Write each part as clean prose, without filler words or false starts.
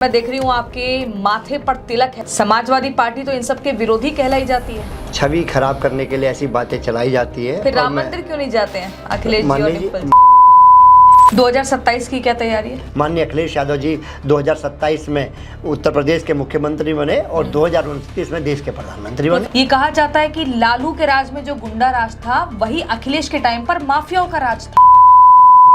मैं देख रही हूँ आपके माथे पर तिलक है। समाजवादी पार्टी तो इन सब के विरोधी कहलाई जाती है। छवि खराब करने के लिए ऐसी बातें चलाई जाती है। फिर राम मंदिर क्यों नहीं जाते हैं अखिलेश जी और डिम्पल जी? 2027 की क्या तैयारी है? माननीय अखिलेश यादव जी 2027 में उत्तर प्रदेश के मुख्यमंत्री बने और 2029 में देश के प्रधानमंत्री बने। ये कहा जाता है कि लालू के राज में जो गुंडा राज था वही अखिलेश के टाइम पर माफियाओं का राज था।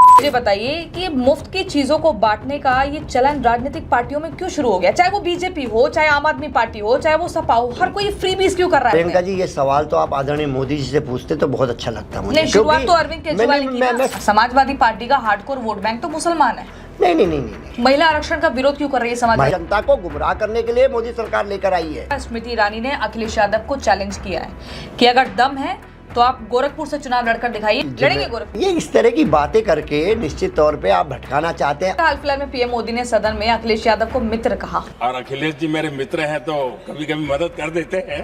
मुझे बताइए कि मुफ्त की चीजों को बांटने का ये चलन राजनीतिक पार्टियों में क्यों शुरू हो गया? चाहे वो बीजेपी हो, चाहे आम आदमी पार्टी हो, चाहे वो सपा हो, हर कोई फ्रीबीज क्यों कर रहा है? प्रियंका जी, ये सवाल तो आप आदरणीय मोदी जी से पूछते तो बहुत अच्छा लगता मुझे। नहीं, शुरुआत तो अरविंद केजरीवाल ने की ना। समाजवादी पार्टी का हार्डकोर वोट बैंक तो मुसलमान है। नहीं। महिला आरक्षण का विरोध क्यों कर रही है समाज? जनता को गुमराह करने के लिए मोदी सरकार लेकर आई है। स्मृति ईरानी ने अखिलेश यादव को चैलेंज किया है कि अगर दम है तो आप गोरखपुर से चुनाव लड़कर दिखाइए। लड़ेंगे गोरखपुर? ये इस तरह की बातें करके निश्चित तौर पे आप भटकाना चाहते हैं। हाल फिलहाल में पीएम मोदी ने सदन में अखिलेश यादव को मित्र कहा। और अखिलेश जी मेरे मित्र हैं तो कभी कभी मदद कर देते हैं।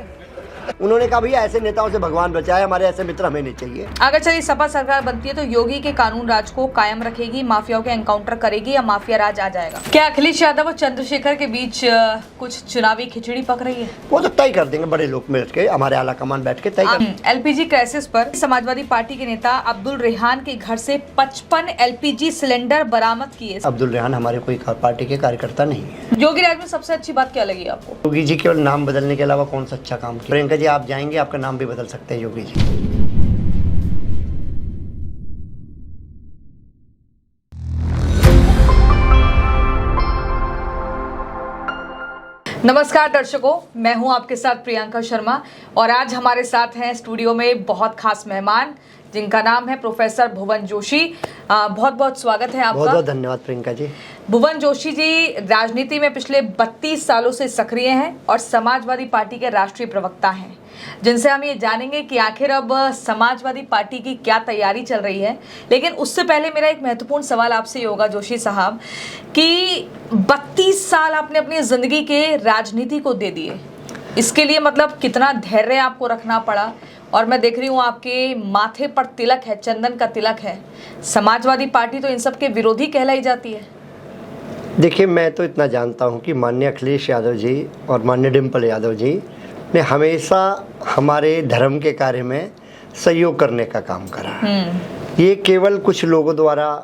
उन्होंने कहा भैया ऐसे नेताओं से भगवान बचाए, हमारे ऐसे मित्र हमें नहीं चाहिए। अगर चलिए सपा सरकार बनती है तो योगी के कानून राज को कायम रखेगी, माफियाओं के एनकाउंटर करेगी या माफिया राज आ जाएगा? क्या अखिलेश यादव और चंद्रशेखर के बीच कुछ चुनावी खिचड़ी पक रही है? वो तो तय कर देंगे, बड़े लोग बैठ के, हमारे आला कमान बैठ के तय कर। एलपीजी क्राइसिस पर समाजवादी पार्टी के नेता अब्दुल रेहान के घर से 55 एलपीजी सिलेंडर बरामद किए। अब्दुल रेहान हमारे कोई पार्टी के कार्यकर्ता नहीं है। योगी राज में सबसे अच्छी बात क्या लगी आपको? योगी जी केवल नाम बदलने के अलावा कौन सा अच्छा काम किया? प्रियंका जी, आप जाएंगे आपका नाम भी बदल सकते हैं योगी जी। नमस्कार दर्शकों, मैं हूं आपके साथ प्रियंका शर्मा और आज हमारे साथ हैं स्टूडियो में बहुत खास मेहमान जिनका नाम है प्रोफेसर भुवन जोशी। बहुत बहुत स्वागत है आपका। बहुत बहुत धन्यवाद प्रियंका जी। भुवन जोशी जी राजनीति में पिछले 32 सालों से सक्रिय हैं और समाजवादी पार्टी के राष्ट्रीय प्रवक्ता हैं, जिनसे हम ये जानेंगे कि आखिर अब समाजवादी पार्टी की क्या तैयारी चल रही है। लेकिन उससे पहले मेरा एक महत्वपूर्ण सवाल आपसे होगा जोशी साहब कि 32 साल आपने अपनी जिंदगी के राजनीति को दे दिए, इसके लिए मतलब कितना धैर्य आपको रखना पड़ा? और मैं देख रही हूँ आपके माथे पर तिलक है, चंदन का तिलक है। समाजवादी पार्टी तो इन सब के विरोधी कहलाई जाती है। देखिए, मैं तो इतना जानता हूँ कि माननीय अखिलेश यादव जी और माननीय डिम्पल यादव जी ने हमेशा हमारे धर्म के कार्य में सहयोग करने का काम करा है। ये केवल कुछ लोगों द्वारा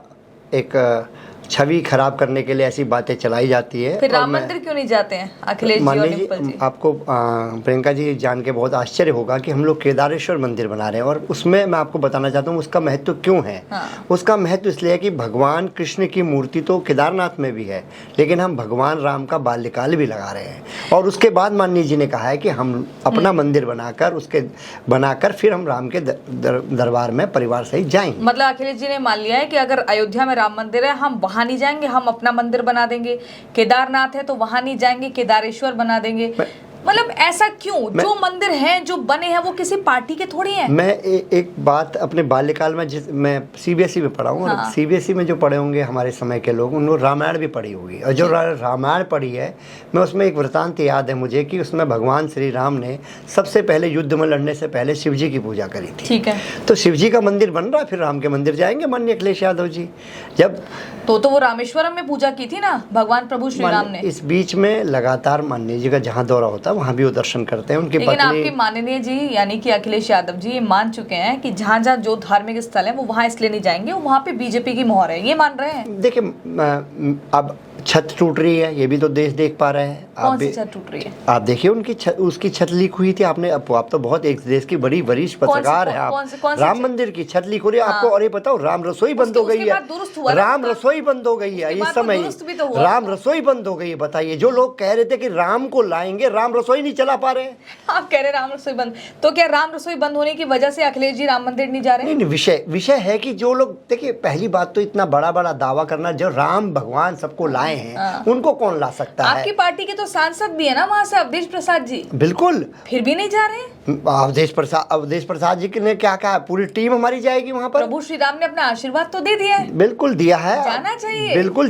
एक छवि खराब करने के लिए ऐसी बातें चलाई जाती है। फिर राम मंदिर क्यों नहीं जाते हैं अखिलेश जी और डिम्पल जी? आपको प्रियंका जी जान के बहुत आश्चर्य होगा कि हम लोग केदारेश्वर मंदिर बना रहे हैं और उसमें मैं आपको बताना चाहता हूँ उसका महत्व क्यों है। उसका महत्व इसलिए है कि भगवान कृष्ण की मूर्ति तो केदारनाथ में भी है, लेकिन हम भगवान राम का बाल्यकाल भी लगा रहे हैं। और उसके बाद माननीय जी ने कहा है कि हम अपना मंदिर बनाकर फिर हम राम के दरबार में परिवार सहित जाएंगे। मतलब अखिलेश जी ने मान लिया है कि अगर अयोध्या में राम मंदिर है हम वहां नहीं जाएंगे, हम अपना मंदिर बना देंगे। केदारनाथ है तो वहां नहीं जाएंगे, केदारेश्वर बना देंगे। मतलब ऐसा क्यों? जो मंदिर हैं जो बने हैं वो किसी पार्टी के थोड़ी हैं। मैं एक बात अपने बाल्यकाल में मैं सीबीएसई में पढ़ा हूँ। और सीबीएसई में जो पढ़े होंगे हमारे समय के लोग, उन्होंने रामायण भी पढ़ी होगी। और जो रामायण पढ़ी है, मैं उसमें एक वृतांत याद है मुझे कि उसमें भगवान श्री राम ने सबसे पहले युद्ध में लड़ने से पहले शिव जी की पूजा करी थी। ठीक है, तो शिव जी का मंदिर बन रहा है, फिर राम के मंदिर जाएंगे माननीय अखिलेश यादव जी। जब तो वो रामेश्वरम में पूजा की थी ना भगवान प्रभु श्री राम ने। इस बीच में लगातार माननीय जी का जहाँ दौरा होता है वहाँ भी वो दर्शन करते हैं। उनकी लेकिन आपके माननीय जी यानी कि अखिलेश यादव जी ये मान चुके हैं कि जहाँ जहाँ जो धार्मिक स्थल है वो वहाँ इसलिए नहीं जाएंगे, वहाँ पे बीजेपी की मोहर है, ये मान रहे हैं। देखिए, अब छत टूट रही है, ये भी तो देश देख पा रहे हैं। कौन सी छत टूट रही है? आप देखिए उसकी छत लीक हुई थी। आपने आप तो बहुत एक देश की बड़ी वरिष्ठ पत्रकार है आप। राम मंदिर की छत लीक हो रही है आपको। और ये बताओ, राम रसोई बंद हो गई है। राम रसोई बंद हो गई है इस समय। राम रसोई बंद हो गई है। बताइए, जो लोग कह रहे थे कि राम को लाएंगे, राम रसोई नहीं चला पा रहे। आप कह रहे राम रसोई बंद, तो क्या राम रसोई बंद होने की वजह से अखिलेश जी राम मंदिर नहीं जा रहे? नहीं, विषय है कि जो लोग, देखिए पहली बात तो इतना बड़ा बड़ा दावा करना, जो राम भगवान सबको लाए हैं उनको कौन ला सकता है? आपकी पार्टी के तो सांसद भी है ना वहाँ से, अवधेश प्रसाद जी। बिल्कुल, फिर भी नहीं जा रहे। अवधेश प्रसाद जी ने क्या कहा? पूरी टीम हमारी जाएगी वहाँ पर। प्रभु श्री राम ने अपना आशीर्वाद तो दे दिया है। बिल्कुल दिया है, जाना चाहिए। बिल्कुल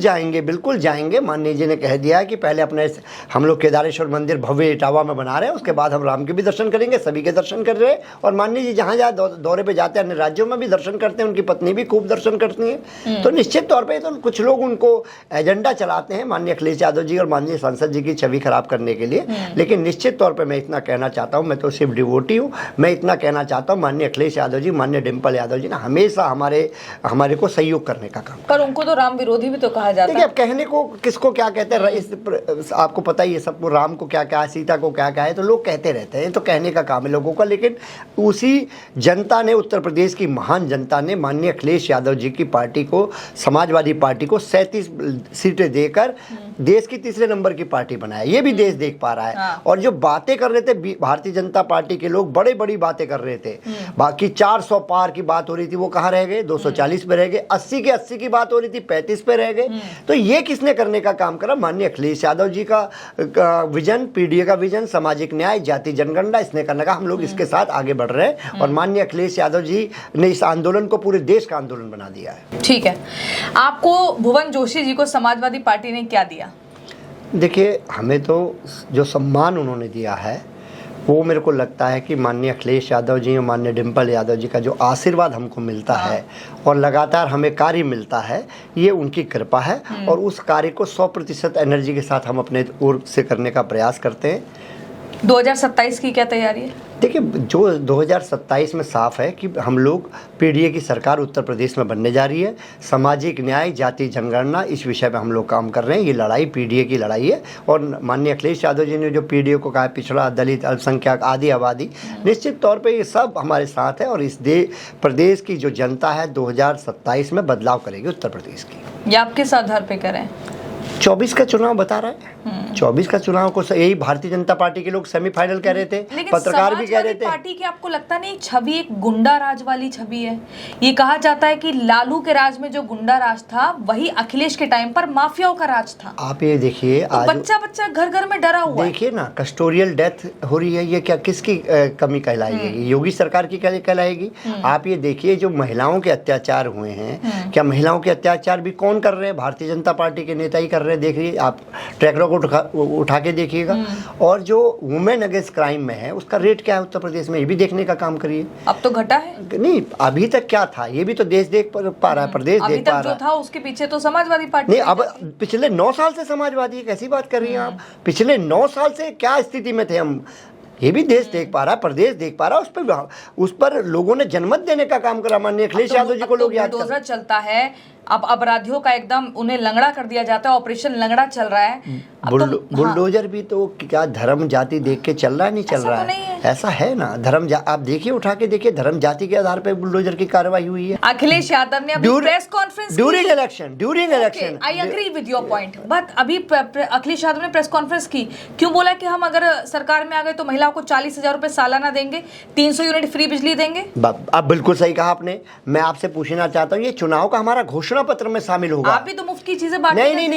जाएंगे। माननीय जी ने कह दिया है कि पहले अपने हम लोग केदारेश्वर मंदिर भव्य इटावा में बना रहे हैं, उसके बाद हम राम के भी दर्शन करेंगे, सभी के दर्शन कर रहे हैं। और माननीय जी जहाँ जहाँ दौरे पे जाते हैं, अन्य राज्यों में भी दर्शन करते हैं, उनकी पत्नी भी खूब दर्शन करती है। तो निश्चित तौर पर तो कुछ लोग उनको एजेंडा चलाते हैं माननीय अखिलेश यादव जी और माननीय सांसद जी की छवि खराब करने के लिए, लेकिन निश्चित तौर पे मैं इतना कहना चाहता हूँ, मैं तो सिर्फ डिवोटी हूँ, मैं इतना कहना चाहता हूँ माननीय अखिलेश यादव जी, माननीय डिम्पल यादव जी ने हमेशा हमारे को सहयोग करने का काम। पर उनको तो राम विरोधी भी तो कहा जाता है। देखिए, अब कहने को किसको क्या कहते हैं, आपको पता ही है सबको, राम को क्या क्या है, सीता को क्या क्या है, तो लोग कहते रहते हैं, तो कहने का काम है लोगों का। लेकिन उसी जनता ने, उत्तर प्रदेश की महान जनता ने माननीय अखिलेश यादव जी की पार्टी को, समाजवादी पार्टी को 37 सीटें देकर देश की तीसरे नंबर की पार्टी बनाया। ये भी देश देख पा रहा है। हाँ। और जो बातें कर रहे थे भारतीय जनता पार्टी के लोग, बड़े बड़ी बातें कर रहे थे, बाकी 400 पार की बात हो रही थी, वो कहाँ रह गए, 240 पे रह गए। 80 के 80 की बात हो रही थी, 35 पे रह गए। तो ये किसने करने का काम करा? माननीय अखिलेश यादव जी का विजन, पीडीए का विजन, सामाजिक न्याय, जाति जनगणना, इसने करने का। हम लोग इसके साथ आगे बढ़ रहे हैं और माननीय अखिलेश यादव जी ने इस आंदोलन को पूरे देश का आंदोलन बना दिया है। ठीक है, आपको भुवन जोशी जी को समाजवादी पार्टी ने क्या दिया? देखिए, हमें तो जो सम्मान उन्होंने दिया है वो मेरे को लगता है कि माननीय अखिलेश यादव जी और माननीय डिम्पल यादव जी का जो आशीर्वाद हमको मिलता है और लगातार हमें कार्य मिलता है, ये उनकी कृपा है। और उस कार्य को 100% एनर्जी के साथ हम अपने ओर से करने का प्रयास करते हैं। 2027 की क्या तैयारी है? देखिए, जो 2027 में साफ है कि हम लोग पीडीए की सरकार उत्तर प्रदेश में बनने जा रही है। सामाजिक न्याय, जाति जनगणना, इस विषय पे हम लोग काम कर रहे हैं। ये लड़ाई पीडीए की लड़ाई है। और माननीय अखिलेश यादव जी ने जो पीडीए को कहा, पिछड़ा, दलित, अल्पसंख्यक, आदि आबादी, निश्चित तौर पे ये सब हमारे साथ है। और इस प्रदेश की जो जनता है 2027 में बदलाव करेगी उत्तर प्रदेश की। ये आप किस आधार पे करें? 24 का चुनाव बता रहा है। 24 का चुनाव को यही भारतीय जनता पार्टी के लोग सेमीफाइनल कह रहे थे, पत्रकार भी कह रहे थे। पार्टी की आपको लगता नहीं छवि एक गुंडा राज वाली छवि है? ये कहा जाता है कि लालू के राज में जो गुंडा राज था, वही अखिलेश के टाइम पर माफियाओं का राज था। आप ये देखिए, तो आज बच्चा बच्चा घर घर में डरा हुआ है। देखिए ना, कस्टोरियल डेथ हो रही है, ये क्या किसकी कमी कहलाएगी? योगी सरकार की कहलाएगी? आप ये देखिए, जो महिलाओं के अत्याचार हुए हैं, क्या महिलाओं के अत्याचार भी कौन कर रहे हैं? भारतीय जनता पार्टी के नेता ही कर रहे हैं। देखिए, आप ट्रैक रिकॉर्ड उठा के देखिएगा। और जो वुमेन अगेंस्ट क्राइम में है, उसका रेट क्या है उत्तर प्रदेश में, ये भी देखने का काम करिए। अब तो घटा है। नहीं, अभी तक क्या था, ये भी तो देश देख पा रहा है, प्रदेश देख पा रहा है। अभी तक जो था उसके पीछे तो समाजवादी पार्टी नहीं, अब पिछले 9 साल से समाजवादी, कैसी बात कर रही हैं आप? पिछले 9 साल से क्या स्थिति में थे हम, ये भी देश देख पा रहा है, प्रदेश देख पा रहा है। उस पर लोगों ने जनमत देने का काम करा। माननीय अखिलेश यादव जी को लोग याद कर, बुलडोजर चलता है। अब अपराधियों का एकदम उन्हें लंगड़ा कर दिया जाता है। ऑपरेशन लंगड़ा चल रहा है। बुलडोजर भी तो क्या धर्म जाति देख के चल रहा है? नहीं चल रहा है। ऐसा है ना, धर्म आप देखिए, उठा के देखिए, धर्म जाति के आधार पर बुलडोजर की कार्रवाई हुई है। अखिलेश यादव ने अभी press conference during election, I agree with your point, but अभी अखिलेश यादव ने प्रेस कॉन्फ्रेंस की, क्यों बोला कि हम अगर सरकार में आ गए तो महिलाओं को 40,000 रुपए सालाना देंगे, 300 यूनिट फ्री बिजली देंगे। अब बिल्कुल सही कहा आपने। मैं आपसे पूछना चाहता हूँ, ये चुनाव का हमारा घोषणा पत्र में शामिल होगा? आप भी तो मुफ्त की चीजें बांटने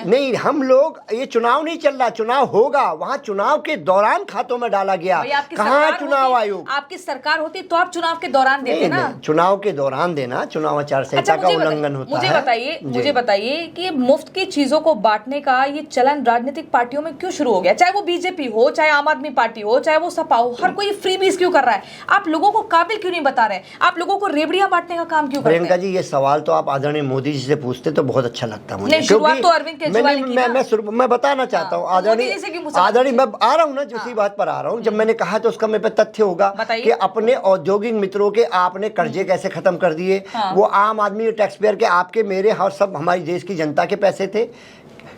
नहीं, हम लोग, ये चुनाव नहीं चल रहा, चुनाव होगा। वहाँ चुनाव के दौरान खातों में डाला गया। कहाँ चुनाव आयोग? आपकी सरकार होती तो आप चुनाव के दौरान देते ना। चुनाव के दौरान देना, चुनाव आचार संहिता का उल्लंघन होता है। मुझे बताइए कि मुफ्त की चीजों को बांटने का ये चलन राजनीतिक पार्टियों में क्यों शुरू हो गया? चाहे वो बीजेपी हो, चाहे आम आदमी पार्टी हो, चाहे वो सपा हो, हर कोई फ्री बीज क्यों कर रहा है? आप लोगों को काबिल क्यों नहीं बता रहे? आप लोगों को रेबड़ियां बांटने का काम क्यों कर रहे हैं? प्रियंका जी, ये सवाल तो आप आदरणीय मोदी जी से पूछते तो बहुत अच्छा लगता मुझे। नहीं, शुरुआत तो अरविंद केजरीवाल ने की ना। मैं बताना चाहता हूँ आदरणीय, मैं आ रहा हूँ ना, उसी बात पर आ रहा हूँ। जब मैंने कहा तो उसका मेरे पे तथ्य होगा कि अपने औद्योगिक मित्रों के आपने कर्जे कैसे खत्म कर दिए। वो आम आदमी, टैक्स पेयर के, आपके, मेरे, हर सब हमारी देश की जनता के पैसे थे।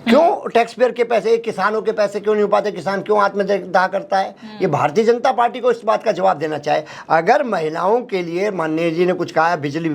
क्यों टैक्स पेयर के पैसे, किसानों के पैसे क्यों नहीं हो पाते? किसान क्यों आत्मदाह करता है? ये भारतीय जनता पार्टी को इस बात का जवाब देना चाहिए। अगर महिलाओं के लिए माननीय जी ने कुछ कहा, बिजली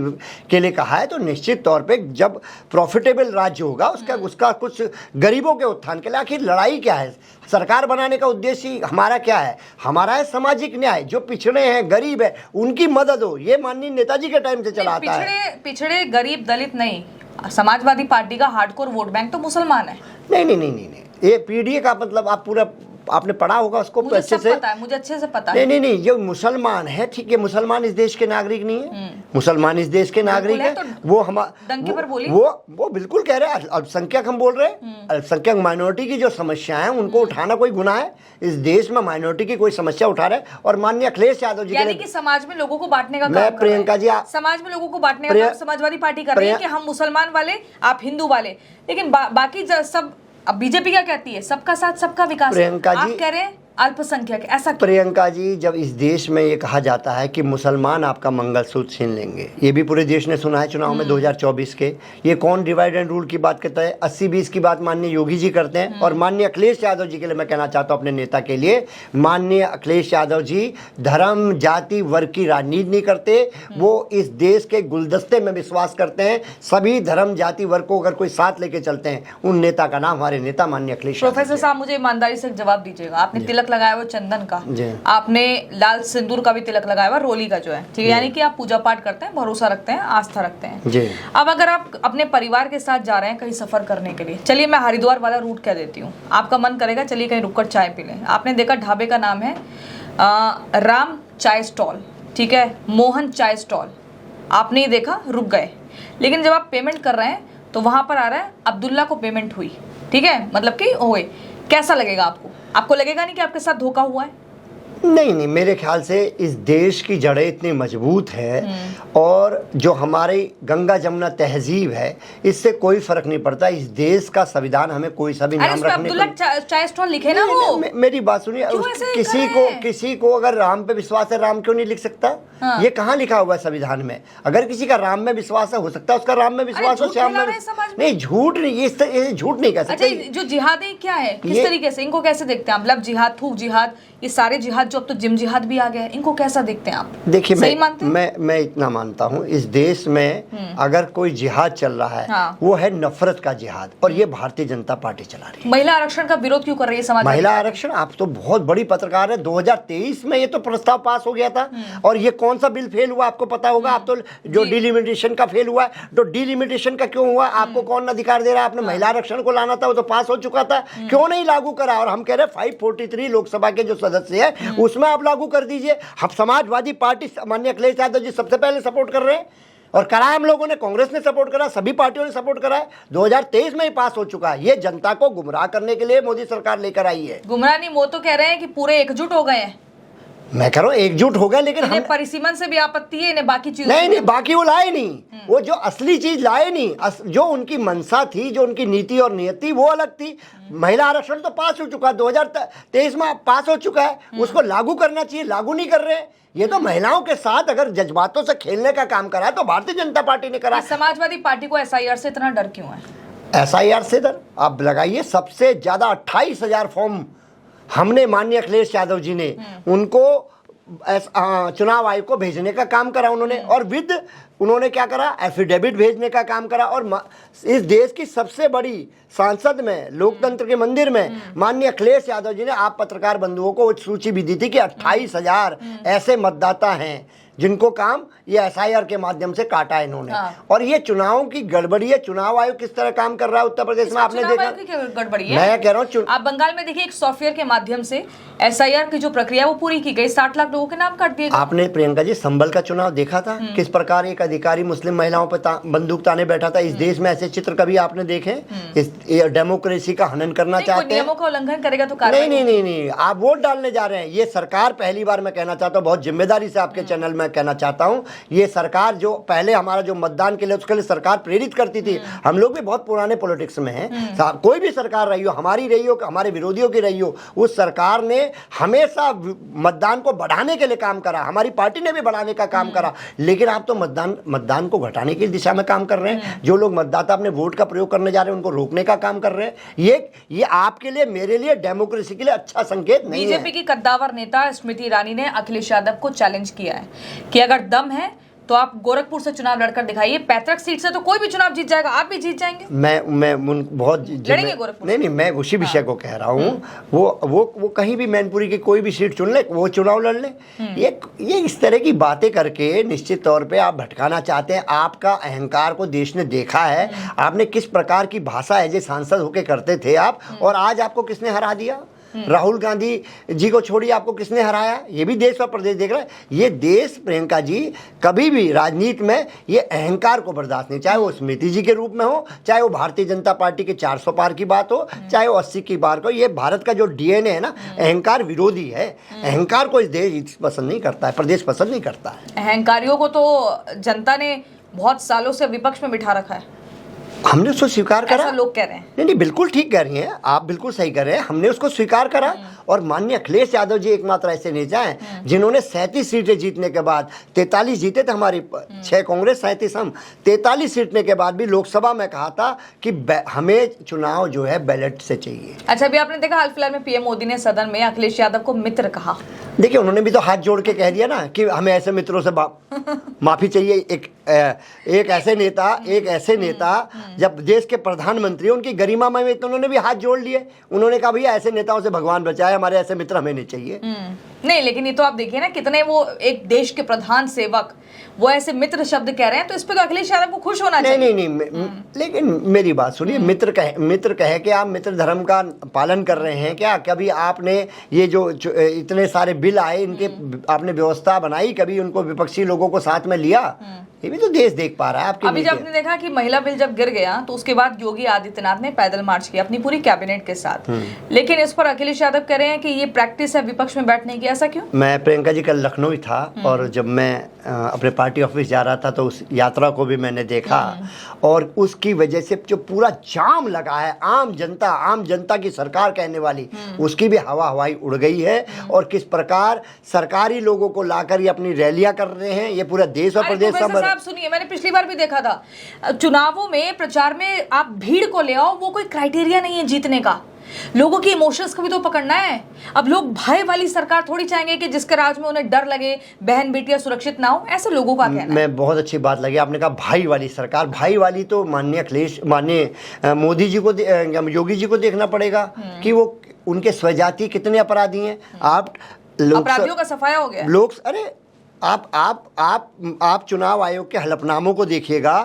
के लिए कहा है, तो निश्चित तौर पे जब प्रॉफिटेबल राज्य होगा उसका कुछ गरीबों के उत्थान के लिए। आखिर लड़ाई क्या है? सरकार बनाने का उद्देश्य हमारा क्या है? हमारा है सामाजिक न्याय। जो पिछड़े हैं, गरीब है, उनकी मदद हो। ये माननीय नेताजी के टाइम से चला आता है। पिछड़े गरीब दलित नहीं, समाजवादी पार्टी का हार्डकोर वोट बैंक तो मुसलमान है। नहीं, ये पीडीए का मतलब आप पूरा आपने पढ़ा होगा उसको मुझे अच्छे सब से। पता है, मुझे अच्छे से पता है। नहीं, जो मुसलमान है, ठीक है, मुसलमान इस देश के नागरिक नहीं है, मुसलमान इस देश के नागरिक है, तो वो हमारे डंके पर बोलिए। वो बिल्कुल कह रहे हैं अल्पसंख्यक, हम बोल रहे हैं अल्पसंख्यक माइनॉरिटी की जो समस्या है उनको उठाना कोई गुनाह है? इस देश में माइनॉरिटी की कोई समस्या उठा रहे हैं। और माननीय अखिलेश यादव जी यानी कि समाज में लोगों को बांटने का काम कर रहे हैं। प्रियंका जी, समाज में लोगों को बांटने का काम समाजवादी पार्टी कर रही है कि हम मुसलमान वाले, आप हिंदू वाले, लेकिन बाकी सब। अब बीजेपी क्या कहती है? सबका साथ सबका विकास। प्रियंका जी, आप कह रहे हैं अल्पसंख्यक, ऐसा क्यों? प्रियंका जी, जब इस देश में ये कहा जाता है कि मुसलमान आपका मंगलसूत्र छीन लेंगे, ये भी पूरे देश ने सुना है चुनाव में 2024 के, ये कौन डिवाइड एंड रूल की बात करता है? 80-20 की बात माननीय योगी जी करते हैं। और माननीय अखिलेश यादव जी के लिए मैं कहना चाहता हूँ, अपने नेता के लिए, माननीय अखिलेश यादव जी धर्म जाति वर्ग की राजनीति नहीं करते, वो इस देश के गुलदस्ते में विश्वास करते हैं। सभी धर्म जाति वर्ग को अगर कोई साथ लेके चलते हैं, उन नेता का नाम हमारे नेता माननीय अखिलेश। प्रोफेसर साहब, मुझे ईमानदारी से एक जवाब दीजिएगा। आपने तिलक लगाया हुआ चंदन का, आपने लाल सिंदूर का भी तिलक लगाया हुआ, रोली का जो है, ठीक है, यानी कि आप पूजा पाठ करते हैं, भरोसा रखते हैं, आस्था रखते हैं जी। अब अगर आप अपने परिवार के साथ जा रहे हैं कहीं सफर करने के लिए, चलिए मैं हरिद्वार वाला रूट कह देती हूँ, आपका मन करेगा चलिए कहीं रुककर चाय पी लें। आपने देखा ढाबे का नाम है राम चाय स्टॉल, ठीक है, मोहन चाय स्टॉल, आपने ही देखा, रुक गए, लेकिन जब आप पेमेंट कर रहे हैं तो वहां पर आ रहा है अब्दुल्ला को पेमेंट हुई, ठीक है, मतलब कि हुए, कैसा लगेगा आपको? आपको लगेगा नहीं कि आपके साथ धोखा हुआ है? नहीं, मेरे ख्याल से इस देश की जड़ें इतनी मजबूत है और जो हमारी गंगा जमुना तहजीब है, इससे कोई फर्क नहीं पड़ता। इस देश का संविधान हमें कोई सा भी नाम रखने को चाय स्टॉल लिखे ना वो। मेरी बात सुनिए, किसी को अगर राम पे विश्वास है, राम क्यों नहीं लिख सकता? हाँ। ये कहाँ लिखा हुआ है संविधान में? अगर किसी का राम में विश्वास है, हो सकता है उसका राम में विश्वास हो, श्याम में नहीं। झूठ नहीं, ये झूठ नहीं कह सकते। जो जिहादी क्या है, किस तरीके से इनको कैसे देखते हैं आप? लब जिहाद, थूक जिहाद, ये सारे जिहाद, जो अब तो जिम जिहाद भी आ गया है, इनको कैसा देखते हैं आप? देखिए, मैं इतना मानता हूँ, इस देश में अगर कोई जिहाद चल रहा है, हाँ। वो है नफरत का जिहाद, और ये भारतीय जनता पार्टी चला रही है। महिला आरक्षण का विरोध क्यों कर रही है समाज? महिला आरक्षण, आप तो बहुत बड़ी पत्रकार है, 2023 में ये तो प्रस्ताव पास हो गया था, और ये कौन सा बिल फेल हुआ आपको पता होगा? आप तो जो डिलिमिटेशन का फेल हुआ है, तो डिलिमिटेशन का क्यों हुआ? आपको कौन अधिकार दे रहा है? आपने महिला आरक्षण को लाना था, वो तो पास हो चुका था, क्यों नहीं लागू करा? और हम कह रहे हैं 543 लोकसभा के जो सदस्य है उसमें आप लागू कर दीजिए। हम समाजवादी पार्टी माननीय अखिलेश यादव जी सबसे पहले सपोर्ट कर रहे हैं, और करा हम लोगों ने, कांग्रेस ने सपोर्ट करा, सभी पार्टियों ने सपोर्ट करा है, 2023 में ही पास हो चुका है। ये जनता को गुमराह करने के लिए मोदी सरकार लेकर आई है। गुमराह नहीं, वो तो कह रहे हैं कि पूरे एकजुट हो गए हैं। मैं कह रहा हूँ एकजुट हो गए, लेकिन हम परिसीमन से भी आपत्ति है, इन्हें बाकी चीज नहीं, बाकी वो लाए नहीं, वो जो असली चीज लाए नहीं, जो उनकी मंशा थी, जो उनकी नीति और नियति, वो अलग थी। महिला आरक्षण तो पास हो चुका है, 2023 में पास हो चुका है, उसको लागू करना चाहिए, लागू नहीं कर रहे हैं। ये तो महिलाओं के साथ अगर जज्बातों से खेलने का काम करा है तो भारतीय जनता पार्टी ने करा। समाजवादी पार्टी को SIR से इतना डर क्यों है? SIR से डर आप लगाइए, सबसे ज्यादा 28,000 फॉर्म हमने माननीय अखिलेश यादव जी ने उनको चुनाव आयोग को भेजने का काम करा उन्होंने, और उन्होंने क्या करा, एफिडेविट भेजने का काम करा। और इस देश की सबसे बड़ी सांसद में, लोकतंत्र के मंदिर में माननीय अखिलेश यादव जी ने आप पत्रकार बंधुओं को सूची भी दी थी कि 28,000 ऐसे मतदाता हैं जिनको काम ये SIR के माध्यम से काटा है इन्होंने। हाँ। और ये चुनावों की गड़बड़ी है। चुनाव आयोग किस तरह काम कर रहा है उत्तर प्रदेश में, आपने देखा? गड़बड़ी है, मैं कह रहा हूँ, आप बंगाल में देखिए, एक सॉफ्टवेयर के माध्यम से SIR की जो प्रक्रिया वो पूरी की गई, 60 लाख लोगों के नाम काट दिए गए। आपने प्रियंका जी संभल का चुनाव देखा था, किस प्रकार एक अधिकारी मुस्लिम महिलाओं पर बंदूक ताने बैठा था? इस देश में ऐसे चित्र कभी आपने देखे? इस डेमोक्रेसी का हनन करना चाहते हैं। नियमों का उल्लंघन करेगा तो नहीं, आप वोट डालने जा रहे हैं। ये सरकार, पहली बार मैं कहना चाहता हूँ, बहुत जिम्मेदारी से आपके चैनल में कहना चाहता हूँ, ये सरकार जो पहले हमारा जो मतदान के लिए, उसके लिए सरकार प्रेरित करती थी। हम लोग भी बहुत पुराने पॉलिटिक्स में हैं, कोई भी सरकार रही हो, हमारी रही हो, हमारे विरोधियों की रही हो, उस सरकार ने हमेशा मतदान को बढ़ाने के लिए काम करा, हमारी पार्टी ने भी बढ़ाने का काम करा। लेकिन आप तो मतदान को घटाने की दिशा में काम कर रहे हैं। जो लोग मतदाता अपने वोट का प्रयोग करने जा रहे हैं उनको रोकने का काम कर रहे हैं। ये आपके लिए, मेरे लिए, डेमोक्रेसी के लिए अच्छा संकेत नहीं है। बीजेपी की कद्दावर नेता स्मृति ईरानी ने अखिलेश यादव को चैलेंज किया है कि अगर दम है तो आप गोरखपुर से चुनाव लड़कर दिखाइए, 35 सीट से तो कोई भी चुनाव जीत जाएगा, आप भी जीत जाएंगे। मैं बहुत लड़ेंगे गोरखपुर? नहीं, मैं उसी विषय को कह रहा हूँ। वो कहीं भी मैनपुरी की कोई भी सीट चुन ले, वो चुनाव लड़ ले। ये इस तरह की बातें करके निश्चित तौर पे आप भटकाना चाहते हैं। आपका अहंकार को देश ने देखा है, आपने किस प्रकार की भाषा एज ए सांसद होके करते थे आप, और आज आपको किसने हरा दिया? राहुल गांधी जी को छोड़िए, आपको किसने हराया? ये भी देश और प्रदेश देख रहा है। ये देश प्रियंका जी कभी भी राजनीति में ये अहंकार को बर्दाश्त नहीं, चाहे वो स्मृति जी के रूप में हो, चाहे वो भारतीय जनता पार्टी के 400 पार की बात हो, चाहे वो 80 की पार को। ये भारत का जो डीएनए है ना, अहंकार विरोधी है। अहंकार को इस देश पसंद नहीं करता है, प्रदेश पसंद नहीं करता है। अहंकारियों को तो जनता ने बहुत सालों से विपक्ष में बिठा रखा है, हमने उसको स्वीकार करा। ऐसा लोग कह रहे हैं। नहीं, बिल्कुल ठीक कह रही हैं आप, बिल्कुल सही कह रहे हैं। हमने उसको स्वीकार करा और माननीय अखिलेश यादव जी एकमात्र ऐसे नेता हैं जिन्होंने 37 सीटें जीतने के बाद, 43 जीते थे हमारी, 6 कांग्रेस 37 हम, 43 जीतने के बाद भी लोकसभा में कहा था कि हमें चुनाव जो है बैलेट से चाहिए। अच्छा, अभी आपने देखा हाल फिलहाल में पीएम मोदी ने सदन में अखिलेश यादव को मित्र कहा। देखिए, उन्होंने भी तो हाथ जोड़ के कह दिया ना कि हमें ऐसे मित्रों से माफी चाहिए। एक ऐसे नेता जब देश के प्रधानमंत्री, उनकी गरिमा में तो उन्होंने भी हाथ जोड़ लिए। उन्होंने कहा भैया ऐसे नेताओं से भगवान बचाए, हमारे ऐसे मित्र हमें नहीं चाहिए। नहीं, लेकिन ये तो आप देखिए ना, कितने वो एक देश के प्रधान सेवक वो ऐसे मित्र शब्द कह रहे हैं, तो इस पे तो अखिलेश यादव को खुश होना चाहिए। नहीं, लेकिन मेरी बात सुनिए, मित्र कहे कि आप मित्र धर्म का पालन कर रहे हैं क्या? कभी आपने ये जो इतने सारे बिल आए, इनके आपने व्यवस्था बनाई, कभी उनको विपक्षी लोगों को साथ में लिया? ये भी तो देश देख पा रहा है आपके। अभी जब आपने देखा कि महिला बिल जब गिर गया तो उसके बाद योगी आदित्यनाथ ने पैदल मार्च किया अपनी पूरी कैबिनेट के साथ, लेकिन इस पर अखिलेश यादव कह रहे हैं कि ये प्रैक्टिस है विपक्ष में बैठने की। ऐसा क्यों? मैं प्रियंका जी कल लखनऊ ही था और जब मैं अपने पार्टी ऑफिस जा रहा था तो उस यात्रा को भी मैंने देखा और उसकी वजह से जो पूरा जाम लगा है, आम जनता की सरकार कहने वाली, उसकी भी हवाई उड़ गई है। और किस प्रकार सरकारी लोगों को लाकर ये अपनी रैलियां कर रहे हैं, ये पूरा देश और प्रदेश आप सुनिए, मैंने पिछली बार भी देखा था चुनावों में प्रचार में आप भीड़ को ले आओ, वो कोई क्राइटेरिया नहीं है जीतने का। लोगों की इमोशंस को भी तो पकड़ना है। अब लोग भाई वाली सरकार थोड़ी चाहेंगे कि जिसके राज में उन्हें डर लगे, बहन बेटियां सुरक्षित ना हो, ऐसे लोगों का कहना है। मैं बहुत अच्छी बात लगी आपने कहा भाई वाली सरकार। भाई वाली तो माननीय मोदी जी को, योगी जी को देखना पड़ेगा कि वो उनके स्वजाति कितने अपराधी हैं। आप अपराधियों का सफाया हो गया। अरे आप चुनाव आयोग के हलफनामों को देखिएगा,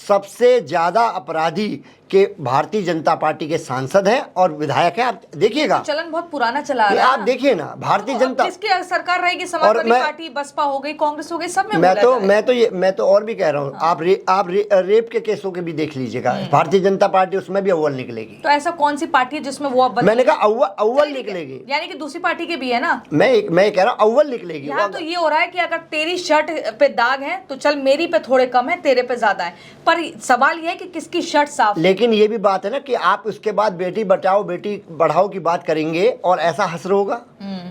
सबसे ज्यादा अपराधी के भारतीय जनता पार्टी के सांसद हैं और विधायक हैं। आप देखिएगा, तो चलन बहुत पुराना चला रहा है। आप देखिए ना, भारतीय जनता किसकी सरकार रहेगी, समाजवादी पार्टी, बसपा हो गई, कांग्रेस हो गई, सब में मैं तो और भी कह रहा हूँ, आप रेप के केसों के भी देख लीजिएगा, भारतीय जनता पार्टी उसमें भी अव्वल निकलेगी। तो ऐसा कौन सी पार्टी है जिसमें वो अव्वल? मैंने कहा अव्वल निकलेगी, यानी कि दूसरी पार्टी के भी है ना। मैं कह रहा हूँ अव्वल निकलेगी। यहाँ तो ये हो रहा है कि अगर तेरी शर्ट पे दाग है तो चल मेरी पे थोड़े कम है, तेरे पे ज्यादा है, पर सवाल ये है कि किसकी शर्ट साफ। लेकिन ये भी बात है ना कि आप उसके बाद बेटी बचाओ बेटी पढ़ाओ की बात करेंगे और ऐसा हसर होगा।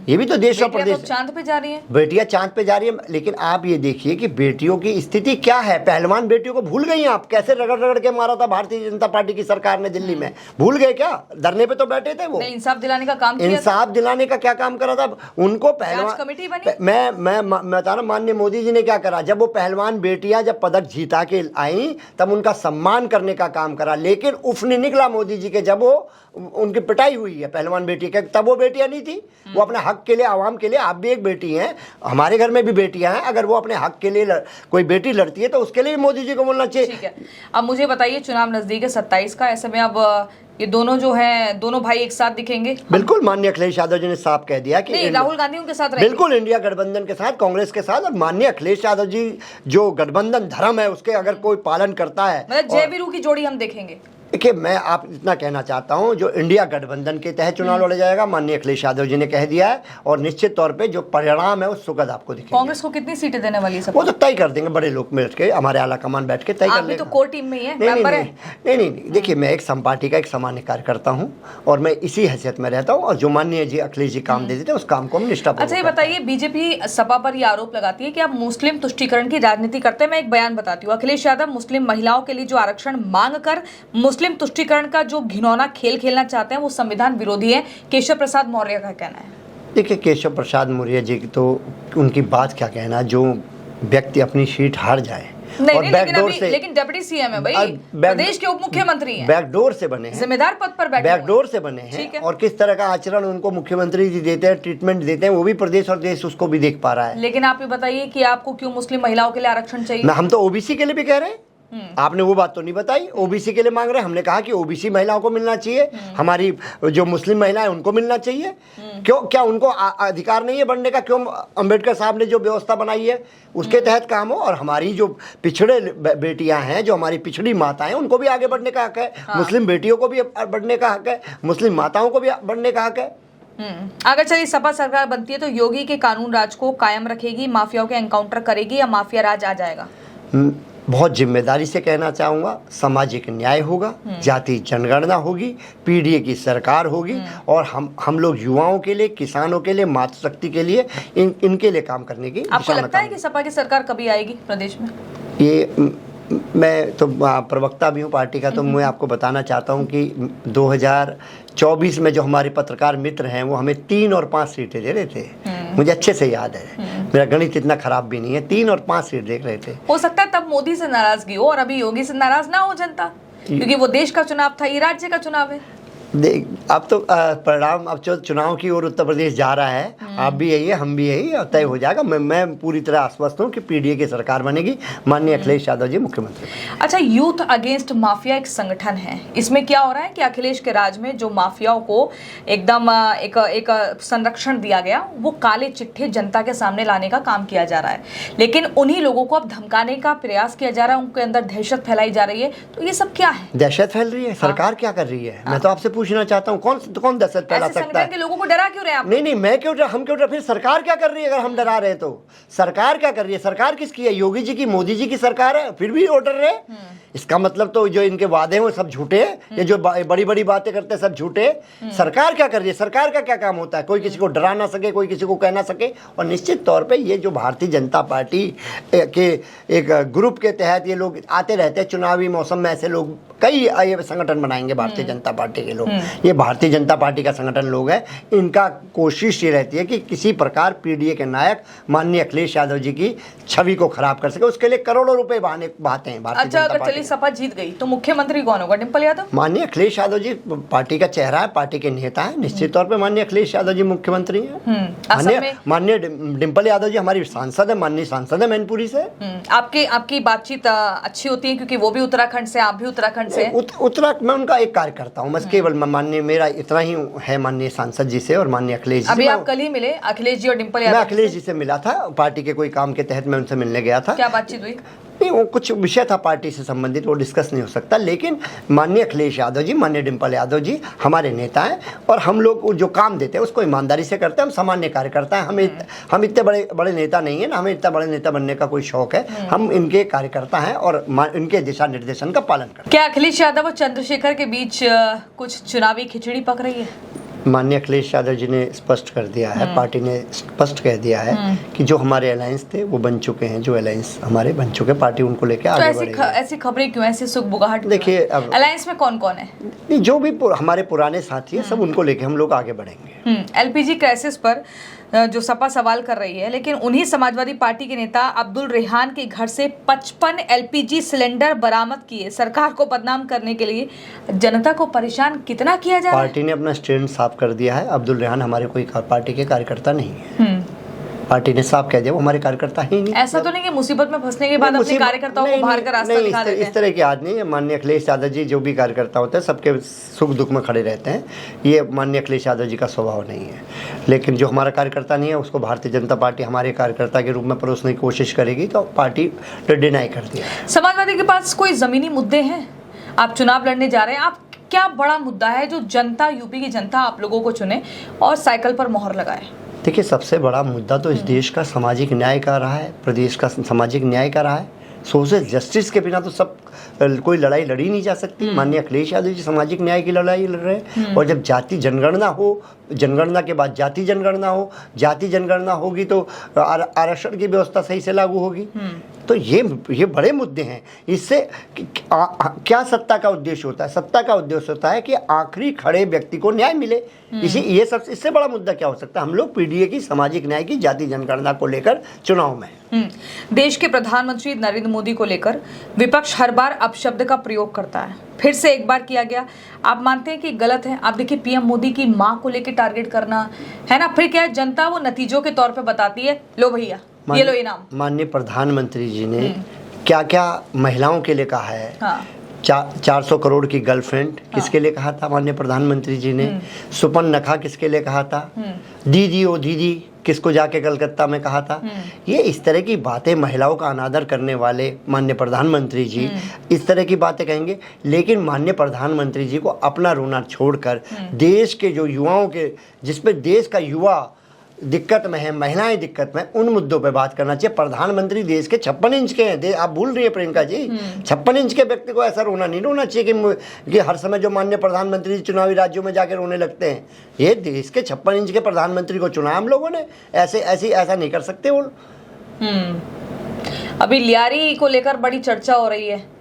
ये भी तो देश और प्रदेश, तो चांद पे जा रही है, बेटियां चांद पे जा रही है। लेकिन आप ये देखिए कि बेटियों की स्थिति क्या है। पहलवान बेटियों को भूल गई आप, कैसे रगड़ के मारा था भारतीय जनता पार्टी की सरकार ने दिल्ली में, भूल गए क्या? धरने पे तो बैठे थे वो। इंसाफ दिलाने का काम किया, इंसाफ दिलाने का क्या काम करा था उनको? पहलवान कमेटी बनी। मैं बता रहा, माननीय मोदी जी ने क्या करा, जब वो पहलवान बेटियां जब पदक जीता के आई तब उनका सम्मान करने का काम करा। लेकिन उफ नहीं निकला मोदी जी के, जब वो उनकी पिटाई हुई है पहलवान बेटी के, तब वो बेटियां नहीं थी। वो अपने हक के लिए, आवाम के लिए, आप भी एक बेटी हैं, हमारे घर में भी बेटियां हैं, अगर वो अपने हक के लिए कोई बेटी लड़ती है तो उसके लिए मोदी जी को बोलना चाहिए। ठीक है, अब मुझे बताइए, चुनाव नजदीक है 27 का, ऐसे में अब ये दोनों जो हैं, दोनों भाई एक साथ दिखेंगे? बिल्कुल, माननीय अखिलेश यादव जी ने साफ कह दिया कि राहुल गांधी उनके साथ रहेंगे। बिल्कुल, इंडिया गठबंधन के साथ, कांग्रेस के साथ। और माननीय अखिलेश यादव जी जो गठबंधन धर्म है उसके अगर कोई पालन करता है, मतलब जय वीरू की जोड़ी हम देखेंगे। देखिए, मैं आप इतना कहना चाहता हूं, जो इंडिया गठबंधन के तहत चुनाव लड़ा जाएगा, माननीय अखिलेश यादव जी ने कह दिया है, और निश्चित तौर पे जो परिणाम है उस सुगंध आपको दिखेगा। कांग्रेस को कितनी सीटें देने वाली है? वो तो तय कर देंगे, बड़े लोग बैठ के, हमारे आला कमान बैठ के तय कर लेंगे। तो कोर टीम में ही है, नहीं, देखिए, मैं एक सम पार्टी का एक सामान्य कार्यकर्ता हूं और मैं इसी हैसियत में रहता हूं, और जो माननीय जी अखिलेश जी काम दे देते हैं उस काम को हम निष्ठापूर्वक। अच्छा, ये बताइए, बीजेपी सपा पर यह आरोप लगाती है कि आप मुस्लिम तुष्टीकरण की राजनीति करते हैं। मैं एक बयान बताती हूँ। अखिलेश यादव मुस्लिम महिलाओं के लिए जो आरक्षण मांग कर मुस्लिम तुष्टीकरण का जो घिनौना खेल खेलना चाहते हैं वो संविधान विरोधी है। केशव प्रसाद मौर्य का कहना है। देखिए, केशव प्रसाद मौर्य जी की तो उनकी बात क्या कहना, जो व्यक्ति अपनी सीट हार जाए और बैकडोर से, लेकिन डिप्टी सीएम है भाई, प्रदेश के उप मुख्यमंत्री हैं, बैकडोर से बने हैं, जिम्मेदार पद पर बैठे, बैकडोर से बने हैं, और किस तरह का आचरण उनको मुख्यमंत्री जी देते हैं, ट्रीटमेंट देते हैं, वो भी प्रदेश और देश उसको भी देख पा रहा है। लेकिन आप ये बताइए कि आपको क्यों मुस्लिम महिलाओं के लिए आरक्षण चाहिए? हम तो ओबीसी के लिए भी कह रहे हैं, आपने वो बात तो नहीं बताई। ओबीसी के लिए मांग रहे हैं, हमने कहा कि ओबीसी महिलाओं को मिलना चाहिए, हमारी जो मुस्लिम महिलाएं उनको मिलना चाहिए। क्यों, क्या उनको अधिकार नहीं है बढ़ने का? क्यों अंबेडकर साहब ने जो व्यवस्था बनाई है उसके तहत काम हो? और हमारी जो पिछड़े बेटियां हैं, जो हमारी पिछड़ी माताएं हैं, उनको भी आगे बढ़ने का हक है। मुस्लिम बेटियों को भी बढ़ने का हक है, मुस्लिम माताओं को भी बढ़ने का हक है। अगर चलिए सपा सरकार बनती है तो योगी के कानून राज को कायम रखेगी, माफियाओं के एनकाउंटर करेगी, या माफिया राज आ जाएगा? बहुत जिम्मेदारी से कहना चाहूँगा, सामाजिक न्याय होगा, जाति जनगणना होगी, पीडीए की सरकार होगी, और हम लोग युवाओं के लिए, किसानों के लिए, मातृशक्ति के लिए, इनके लिए काम करने की। आपको लगता है कि सपा की सरकार कभी आएगी प्रदेश में? ये मैं तो प्रवक्ता भी हूँ पार्टी का, तो मैं आपको बताना चाहता हूँ कि 2024 में जो हमारे पत्रकार मित्र हैं वो हमें 3 और 5 सीटें दे रहे थे। मुझे अच्छे से याद है, मेरा गणित इतना खराब भी नहीं है, 3 और 5 सीट देख रहे थे। हो सकता है तब मोदी से नाराजगी हो और अभी योगी से नाराज ना हो जनता, क्योंकि वो देश का चुनाव था, ये राज्य का चुनाव है। अब तो परिणाम, अब चुनाव की ओर उत्तर प्रदेश जा रहा है, आप भी यही है, हम भी यही, तय हो जाएगा। मैं पूरी तरह आश्वस्त हूँ कि पीडीए की सरकार बनेगी, माननीय अखिलेश यादव जी मुख्यमंत्री। अच्छा, यूथ अगेंस्ट माफिया एक संगठन है, इसमें क्या हो रहा है कि अखिलेश के राज में जो माफियाओं को एकदम एक संरक्षण दिया गया, वो काले चिट्ठे जनता के सामने लाने का काम किया जा रहा है, लेकिन उन्हीं लोगों को अब धमकाने का प्रयास किया जा रहा है, उनके अंदर दहशत फैलाई जा रही है। तो ये सब क्या है? दहशत फैल रही है, सरकार क्या कर रही है? मैं तो आपसे पूछना चाहता हूँ, कौन दहशत फैला सकता है? के लोगों को डरा क्यों रहे आप? नहीं, हम क्यों, फिर सरकार क्या कर रही है? अगर हम डरा रहे तो सरकार क्या कर रही है? सरकार किसकी है? योगी जी की, मोदी जी की सरकार है, फिर भी वो डर रहे। इसका मतलब तो जो इनके वादे हैं वो सब झूठे हैं, ये जो बड़ी बड़ी बातें करते हैं सब झूठे। सरकार क्या कर रही है? सरकार का क्या काम होता है? कोई किसी को डरा ना सके, कोई किसी को कह ना सके। और निश्चित तौर पे ये जो भारतीय जनता पार्टी के एक ग्रुप के तहत ये लोग आते रहते हैं, चुनावी मौसम में ऐसे लोग कई ये संगठन बनाएंगे भारतीय जनता पार्टी के लोग। ये भारतीय जनता पार्टी का संगठन लोग हैं, इनका कोशिश ये रहती है कि किसी प्रकार पीडीए के नायक माननीय अखिलेश यादव जी की छवि को खराब कर सके, उसके लिए करोड़ों रुपए बहाते हैं भारतीय जनता अगर चलिए सपा जीत गई तो मुख्यमंत्री कौन होगा? डिम्पल यादव? माननीय अखिलेश यादव जी पार्टी का चेहरा है, पार्टी के नेता है, निश्चित तौर पे माननीय अखिलेश यादव जी मुख्यमंत्री हैं। माननीय डिम्पल यादव जी हमारी सांसद है, माननीय सांसद है मैनपुरी से। आपकी बातचीत अच्छी होती है क्योंकि वो भी उत्तराखंड से, आप भी उत्तराखंड से। उत्तराखंड में उनका एक कार्यकर्ता हूँ, बस केवल माननीय मेरा इतना ही है माननीय सांसद जी से और माननीय अखिलेश जी। अभी आप कल ही मिले अखिलेश जी और डिम्पल यादव? मैं अखिलेश जी से मिला था, पार्टी के कोई काम के तहत मैं उनसे मिलने गया था। क्या बातचीत हुई? नहीं, वो कुछ विषय था पार्टी से संबंधित, वो डिस्कस नहीं हो सकता। लेकिन माननीय अखिलेश यादव जी, माननीय डिम्पल यादव जी हमारे नेता हैं और हम लोग जो काम देते हैं उसको ईमानदारी से करते हैं। हम सामान्य कार्यकर्ता हैं, हम इतने बड़े नेता नहीं है ना, हमें इतना बड़े नेता बनने का कोई शौक है। हम इनके कार्यकर्ता हैं और इनके दिशा निर्देशन का पालन करते हैं। क्या अखिलेश यादव और चंद्रशेखर के बीच कुछ चुनावी खिचड़ी पक रही है? माननीय अखिलेश यादव जी ने स्पष्ट कर दिया है, पार्टी ने स्पष्ट कह दिया है कि जो हमारे अलायंस थे वो बन चुके हैं, जो अलायंस हमारे बन चुके, पार्टी उनको लेकर आगे बढ़ेगी। ऐसी खबरें क्यों, ऐसी सुगबुगाहट? देखिए, अलायंस में कौन कौन है? जो भी हमारे पुराने साथी हैं सब उनको लेके हम लोग आगे बढ़ेंगे। एलपीजी क्राइसिस पर जो सपा सवाल कर रही है, लेकिन उन्हीं समाजवादी पार्टी के नेता अब्दुल रेहान के घर से 55 एलपीजी सिलेंडर बरामद किए। सरकार को बदनाम करने के लिए जनता को परेशान कितना किया जा रहा है? पार्टी ने अपना स्टैंड साफ कर दिया है। अब्दुल रेहान हमारे कोई पार्टी के कार्यकर्ता नहीं है। पार्टी ने साफ कह दिया वो हमारे कार्यकर्ता ही नहीं। ऐसा तो नहीं कि मुसीबत में फंसने के बाद अपने कार्यकर्ताओं को बाहर का रास्ता दिखा देते हैं? इस तरह की आज नहीं है। माननीय अखिलेश यादव जी जो भी कार्यकर्ता होते हैं सबके सुख दुख में खड़े रहते हैं, ये माननीय अखिलेश यादव जी का स्वभाव नहीं है। लेकिन जो हमारा कार्यकर्ता नहीं है उसको भारतीय जनता पार्टी हमारे कार्यकर्ता के रूप में परोसने की कोशिश करेगी तो पार्टी डिनाई कर दिया। समाजवादी के पास कोई जमीनी मुद्दे हैं? आप चुनाव लड़ने जा रहे हैं, आप क्या बड़ा मुद्दा है जो जनता, यूपी की जनता आप लोगों को चुने और साइकिल पर मोहर लगाए? देखिए, सबसे बड़ा मुद्दा तो इस देश का सामाजिक न्याय का रहा है, प्रदेश का सामाजिक न्याय का रहा है। सोशल जस्टिस के बिना तो सब कोई लड़ाई लड़ी नहीं जा सकती। माननीय अखिलेश यादव जी सामाजिक न्याय की लड़ाई लड़ रहे हैं और जब जाति जनगणना हो, जनगणना के बाद जाति जनगणना हो, जाति जनगणना होगी तो आरक्षण की व्यवस्था सही से लागू होगी। तो ये बड़े मुद्दे हैं। इससे क्या सत्ता का उद्देश्य होता है? सत्ता का उद्देश्य होता है कि आखिरी खड़े व्यक्ति को न्याय मिले। ये सब इससे बड़ा मुद्दा क्या हो सकता है? हम लोग पीडीए की सामाजिक न्याय की जाति जनगणना को लेकर चुनाव में। देश के प्रधानमंत्री नरेंद्र मोदी को लेकर विपक्ष हर बार अपशब्द का प्रयोग करता है, फिर से एक बार किया गया। आप मानते हैं कि गलत है? आप देखिए, पीएम मोदी की मां को लेकर टारगेट करना है ना, फिर क्या है, जनता वो नतीजों के तौर पे बताती है, लो भैया ये लो इनाम। माननीय प्रधानमंत्री जी ने क्या क्या महिलाओं के लिए कहा है। हाँ। 400 करोड़ की गर्लफ्रेंड किसके लिए कहा था माननीय प्रधानमंत्री जी ने। सुपरनखा किसके लिए कहा था। दीदी ओ दीदी किसको जाके कलकत्ता में कहा था। ये इस तरह की बातें महिलाओं का अनादर करने वाले माननीय प्रधानमंत्री जी इस तरह की बातें कहेंगे। लेकिन माननीय प्रधानमंत्री जी को अपना रोना छोड़कर देश के जो युवाओं के, जिसपे देश का युवा दिक्कत में है, महिलाएं दिक्कत में, उन मुद्दों पे बात करना चाहिए। प्रधानमंत्री देश के 56 इंच के हैं। आप भूल रही है प्रियंका जी, 56 इंच के व्यक्ति को ऐसा रोना नहीं रोना चाहिए कि हर समय जो माननीय प्रधानमंत्री चुनावी राज्यों में जाकर रोने लगते हैं। ये देश के 56 इंच के प्रधानमंत्री को चुना हम लोगों ने, ऐसा नहीं कर सकते वो। अभी लियारी को लेकर बड़ी चर्चा हो रही है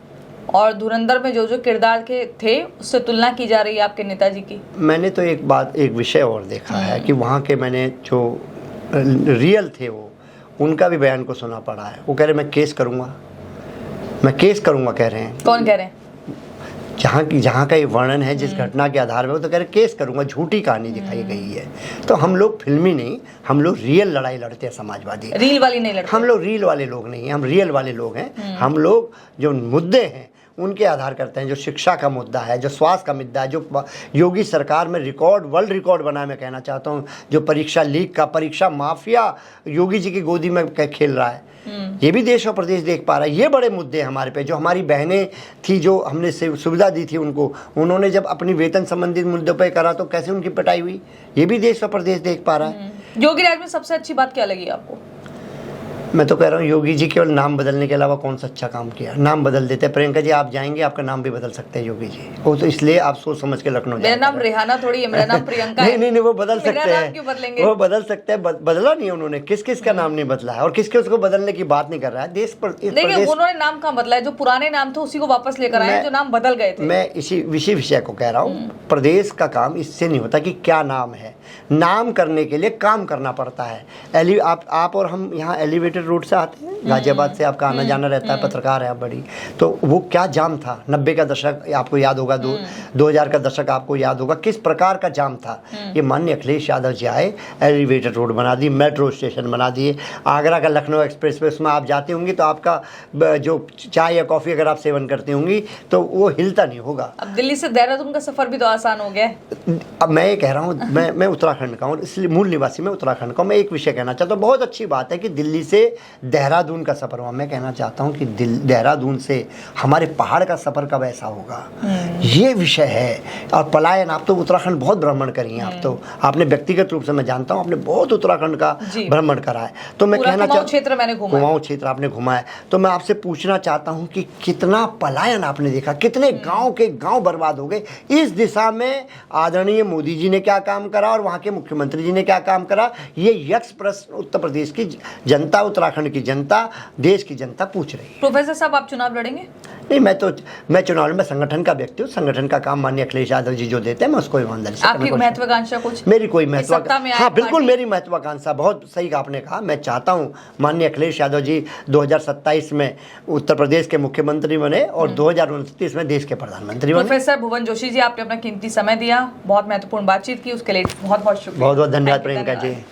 और धुरंधर में जो जो किरदार के थे उससे तुलना की जा रही है आपके नेताजी की। मैंने तो एक विषय और देखा है कि वहाँ के मैंने जो रियल थे वो उनका भी बयान को सुना पड़ा है। वो कह रहे मैं केस करूँगा कह रहे हैं। कौन कह रहे हैं? जहाँ का ये वर्णन है जिस घटना के आधार में, वो तो कह रहे केस करूँगा, झूठी कहानी दिखाई गई है। तो हम लोग फिल्मी नहीं, हम लोग रियल लड़ाई लड़ते हैं समाजवादी। रील वाली नहीं लड़ते। हम लोग रील वाले लोग नहीं हैं, हम रियल वाले लोग हैं। हम लोग जो मुद्दे हैं उनके आधार करते हैं। जो शिक्षा का मुद्दा है, जो स्वास्थ्य का मुद्दा है, जो योगी सरकार में वर्ल्ड रिकॉर्ड बना, मैं कहना चाहता हूँ, जो परीक्षा लीक का, परीक्षा माफिया योगी जी की गोदी में खेल रहा है, ये भी देश और प्रदेश देख पा रहा है। ये बड़े मुद्दे हमारे पे। जो हमारी बहनें थी, जो हमने सुविधा दी थी उनको, उन्होंने जब अपनी वेतन संबंधित मुद्दों पे करा तो कैसे उनकी पिटाई हुई, ये भी देश और प्रदेश देख पा रहा है। योगी राज में सबसे अच्छी बात क्या लगी आपको? मैं तो कह रहा हूँ योगी जी केवल नाम बदलने के अलावा कौन सा अच्छा काम किया। नाम बदल देते हैं। प्रियंका जी आप जाएंगे, आपका नाम भी बदल सकते हैं योगी जी। वो तो इसलिए आप सोच समझ के लखनऊ मेरा नाम रेहाना थोड़ी है, मेरा नाम प्रियंका है। नहीं, वो बदल सकते हैं। क्यों बदलेंगे? वो बदल सकते हैं। बदला नहीं उन्होंने। किस का नाम नहीं बदला है और किसके उसको बदलने की बात नहीं कर रहा है। देश पर देखिए उन्होंने नाम कहाँ बदला है, जो पुराने नाम थे उसी को वापस लेकर आए, जो नाम बदल गए थे। मैं इसी विषय को कह रहा हूँ। प्रदेश का काम इससे नहीं होता कि क्या नाम है। नाम करने के लिए काम करना पड़ता है। आप और हम यहाँ एलिवेटेड रोड से आते हैं, गाजियाबाद से आपका आना जाना रहता है, पत्रकार है आप बड़ी, तो वो क्या जाम था 90 का दशक आपको याद होगा, 2000 का दशक आपको याद होगा, किस प्रकार का जाम था। ये माननीय अखिलेश यादव जी आए, एलिवेटेड रोड बना दी, मेट्रो स्टेशन बना दिए, आगरा का लखनऊ एक्सप्रेस वे, उसमें आप जाते होंगी तो आपका जो चाय या कॉफ़ी अगर आप सेवन करती होंगी तो वो हिलता नहीं होगा। अब दिल्ली से देहरादून का सफ़र भी तो आसान हो गया है। अब मैं ये कह रहा हूँ, मैं उत्तराखंड का हूँ, इसलिए मूल निवासी मैं उत्तराखंड का हूँ। मैं एक विषय कहना चाहता हूँ, बहुत अच्छी बात है कि दिल्ली से देहरादून का सफ़र हुआ। मैं कहना चाहता हूँ कि देहरादून से हमारे पहाड़ का सफ़र कब ऐसा होगा, ये विषय है। और पलायन, आप तो उत्तराखंड बहुत भ्रमण करी हैं, आप तो, आपने व्यक्तिगत रूप से मैं जानता हूँ, आपने बहुत उत्तराखंड का भ्रमण करा है। तो मैं कहना चाहता हूँ क्षेत्र मैंने घुमा, कुमाऊं क्षेत्र आपने घुमा है, तो मैं आपसे पूछना चाहता हूँ कि कितना पलायन आपने देखा, कितने गाँव के गाँव बर्बाद हो गए। इस दिशा में आदरणीय मोदी जी ने क्या काम करा और वहाँ के मुख्यमंत्री जी ने क्या काम करा, ये यक्ष प्रश्न उत्तर प्रदेश की जनता, उत्तराखंड की जनता, देश की जनता पूछ रही है। प्रोफेसर साहब आप चुनाव लड़ेंगे? नहीं, मैं चुनाव में संगठन का व्यक्ति हूँ। संगठन का काम माननीय अखिलेश यादव जी जो देते हैं मैं उसको ईमानदारी से। आपकी महत्वाकांक्षा कुछ? मेरी कोई महत्वाकांक्षा, हाँ बिल्कुल मेरी महत्वाकांक्षा, बहुत सही आपने कहा। मैं चाहता हूँ माननीय अखिलेश यादव जी 2027 में उत्तर प्रदेश के मुख्यमंत्री बने और 2029 में देश के प्रधानमंत्री बने। प्रोफेसर भुवन जोशी जी, आपने अपना कीमती समय दिया, बहुत महत्वपूर्ण बातचीत की, उसके लिए बहुत बहुत शुक्रिया। बहुत बहुत धन्यवाद प्रियंका जी।